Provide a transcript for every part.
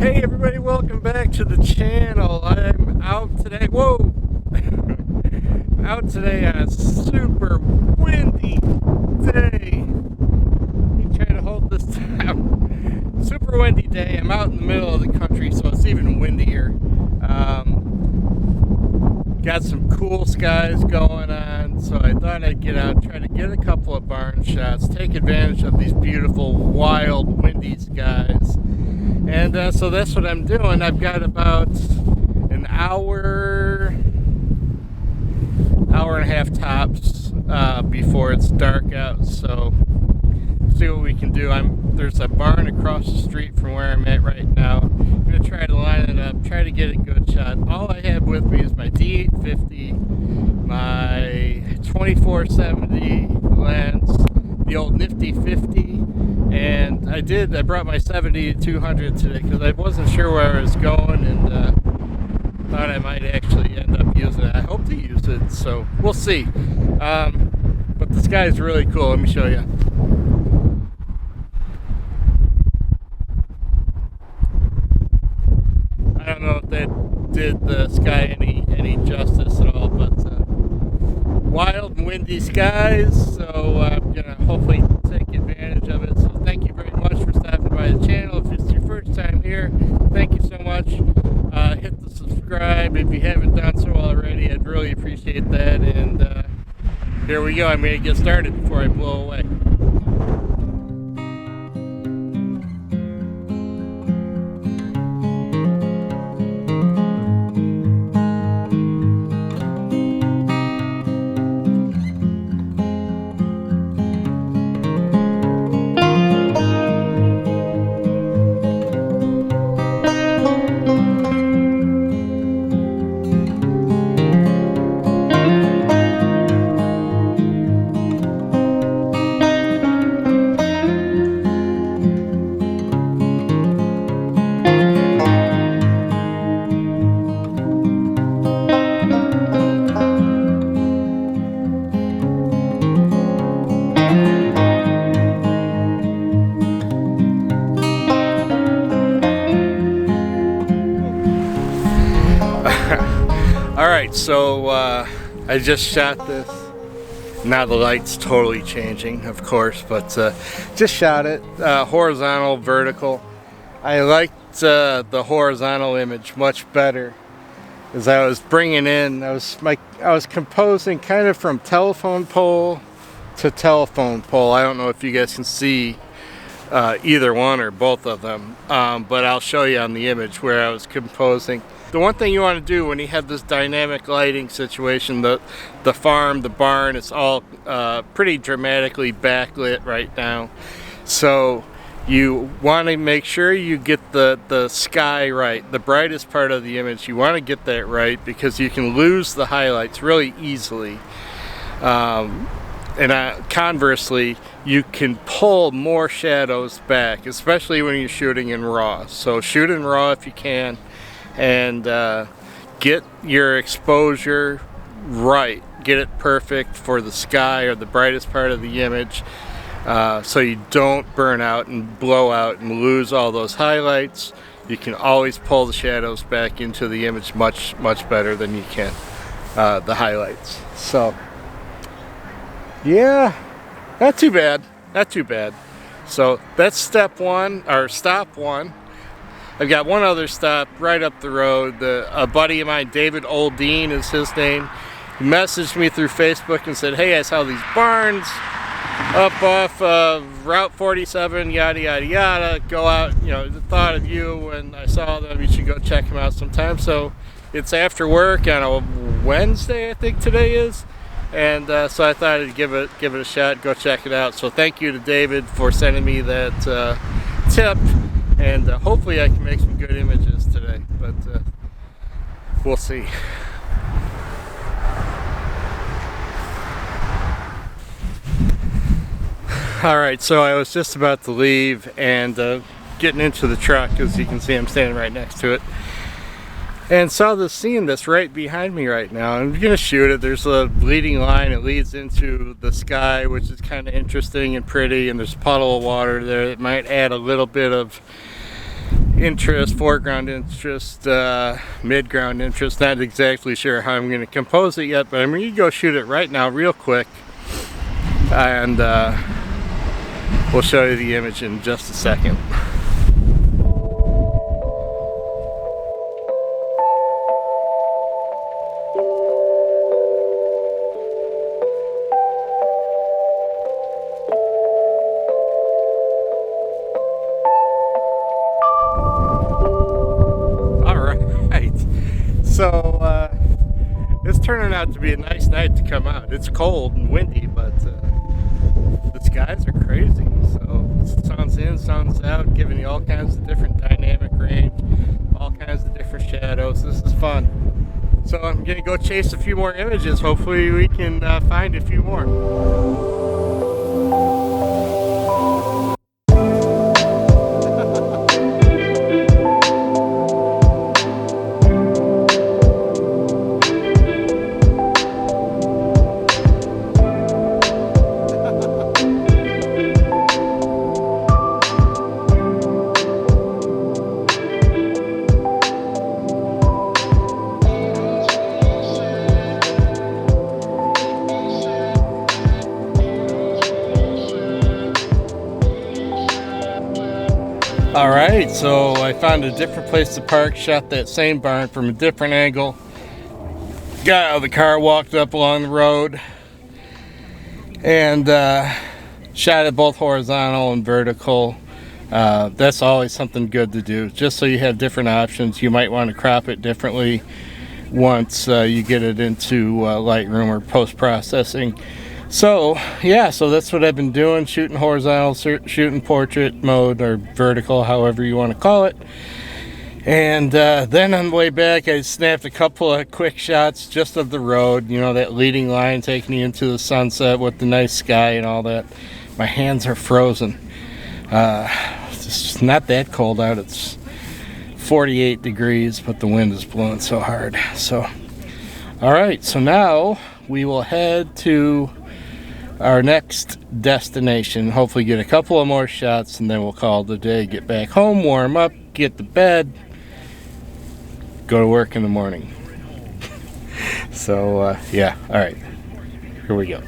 Hey everybody, welcome back to the channel. I'm out today. Whoa! Out today on a super windy day. Let me try to hold this down. Super windy day. I'm out in the middle of the country, so it's even windier. Got some cool skies going on, so I thought I'd get out, try to get a couple of barn shots, take advantage of these beautiful, wild, windy skies. And so that's what I'm doing. I've got about an hour and a half tops before it's dark out, so see what we can do. There's a barn across the street from where I'm at right now. I'm going to try to line it up, try to get a good shot. All I have with me is my D850, my 24-70 lens, the old nifty 50, and I brought my 70-200 today because I wasn't sure where I was going, and thought I might actually end up using it. I hope to use it, so we'll see. But the sky is really cool. Let me show you. I don't know if that did the sky any justice at all, but wild and windy skies, so I'm gonna hopefully take advantage of it. So thank you very much for stopping by the channel. If it's your first time here, thank you so much. Hit the subscribe if you haven't done so already. I'd really appreciate that. And here we go. I'm gonna get started before I blow away. Alright, so I just shot this. Now the light's totally changing, of course, but just shot it horizontal, vertical. I liked the horizontal image much better as I was bringing in. I was composing kind of from telephone pole to telephone pole. I don't know if you guys can see either one or both of them, but I'll show you on the image where I was composing. The one thing you want to do when you have this dynamic lighting situation, the farm, the barn, it's all pretty dramatically backlit right now. So you want to make sure you get the sky right, the brightest part of the image. You want to get that right because you can lose the highlights really easily. Conversely, you can pull more shadows back, especially when you're shooting in RAW. So shoot in RAW if you can, and get your exposure right. Get it perfect for the sky or the brightest part of the image, so you don't burn out and blow out and lose all those highlights. You can always pull the shadows back into the image much better than you can the highlights. So yeah, not too bad, not too bad. So that's step one, or stop one. I've got one other stop right up the road. A buddy of mine, David Oldine is his name. He messaged me through Facebook and said, hey, I saw these barns up off Route 47, yada yada yada. Go out, thought of you when I saw them. You should go check them out sometime. So it's after work on a Wednesday, I think today is. And so I thought I'd give it a shot, go check it out. So thank you to David for sending me that tip, and hopefully I can make some good images today, but we'll see. Alright, so I was just about to leave and getting into the truck. As you can see, I'm standing right next to it. And saw the scene that's right behind me right now. I'm gonna shoot it. There's a leading line. It leads into the sky, which is kind of interesting and pretty. And there's a puddle of water there that might add a little bit of interest, foreground interest, midground interest. Not exactly sure how I'm going to compose it yet, but I'm going to go shoot it right now real quick, and we'll show you the image in just a second. So it's turning out to be a nice night to come out. It's cold and windy, but the skies are crazy. So sun's in, sun's out, giving you all kinds of different dynamic range, all kinds of different shadows. This is fun. So I'm gonna go chase a few more images. Hopefully we can find a few more. Alright, so I found a different place to park, shot that same barn from a different angle, got out of the car, walked up along the road, and shot it both horizontal and vertical. That's always something good to do, just so you have different options. You might want to crop it differently once you get it into Lightroom or post-processing. So yeah, so that's what I've been doing, shooting horizontal, shooting portrait mode, or vertical, however you want to call it. And then on the way back I snapped a couple of quick shots just of the road, you know, that leading line taking you into the sunset with the nice sky and all that. My hands are frozen. It's not that cold out, it's 48 degrees, but the wind is blowing so hard. So alright, so now we will head to our next destination, hopefully get a couple of more shots, and then we'll call it a day. Get back home, warm up, get to bed, go to work in the morning. So yeah, all right, here we go.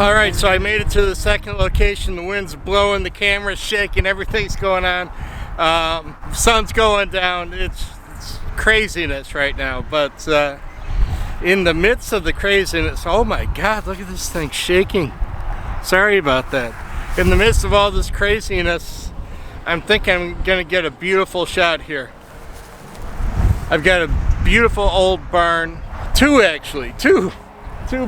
Alright, so I made it to the second location. The wind's blowing, the camera's shaking, everything's going on. Sun's going down. It's craziness right now, but in the midst of the craziness, oh my god, look at this thing shaking. Sorry about that. In the midst of all this craziness, I'm thinking I'm gonna get a beautiful shot here. I've got a beautiful old barn, two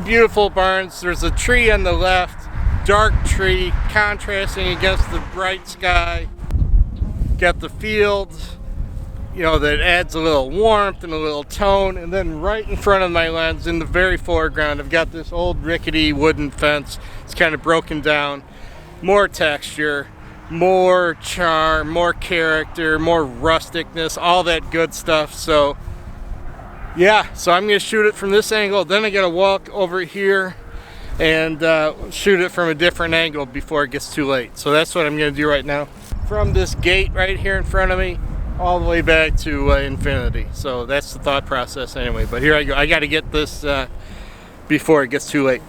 beautiful barns. There's a tree on the left, dark tree contrasting against the bright sky. Got the fields, you know, that adds a little warmth and a little tone. And then right in front of my lens, in the very foreground, I've got this old rickety wooden fence. It's kind of broken down. More texture, more charm, more character, more rusticness, all that good stuff. So yeah, so I'm gonna shoot it from this angle, then I gotta walk over here and shoot it from a different angle before it gets too late. So that's what I'm gonna do right now, from this gate right here in front of me all the way back to infinity. So that's the thought process anyway, but here I go. I gotta get this before it gets too late.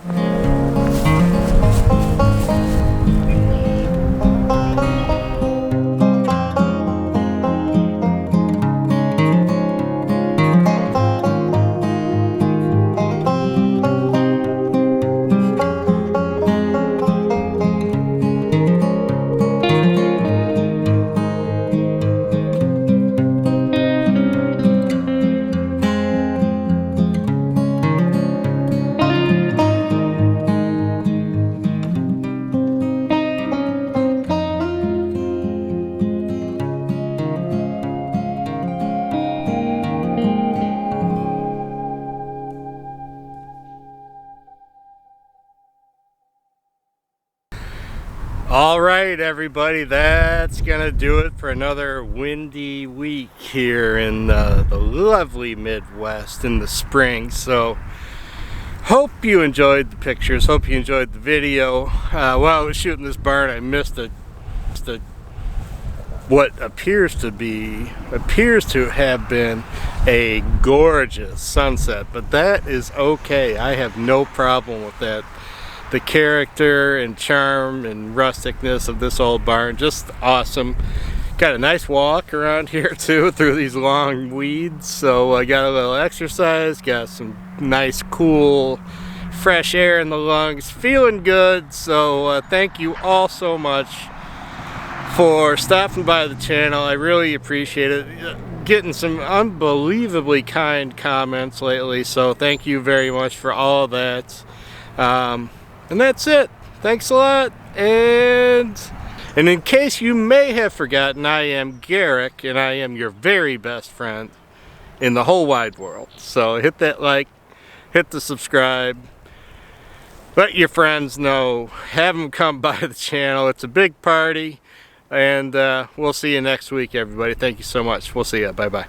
All right, everybody, that's gonna do it for another windy week here in the lovely Midwest in the spring. So hope you enjoyed the pictures, hope you enjoyed the video. While I was shooting this barn, I missed what appears to have been a gorgeous sunset, but that is okay. I have no problem with that. The character and charm and rusticness of this old barn, just awesome. Got a nice walk around here too through these long weeds, so I got a little exercise, got some nice cool fresh air in the lungs, feeling good. So thank you all so much for stopping by the channel. I really appreciate it. Getting some unbelievably kind comments lately, so thank you very much for all of that. And that's it. Thanks a lot. And in case you may have forgotten, I am Garrick, and I am your very best friend in the whole wide world. So hit that like, hit the subscribe, let your friends know, have them come by the channel. It's a big party, and we'll see you next week, everybody. Thank you so much. We'll see you. Bye-bye.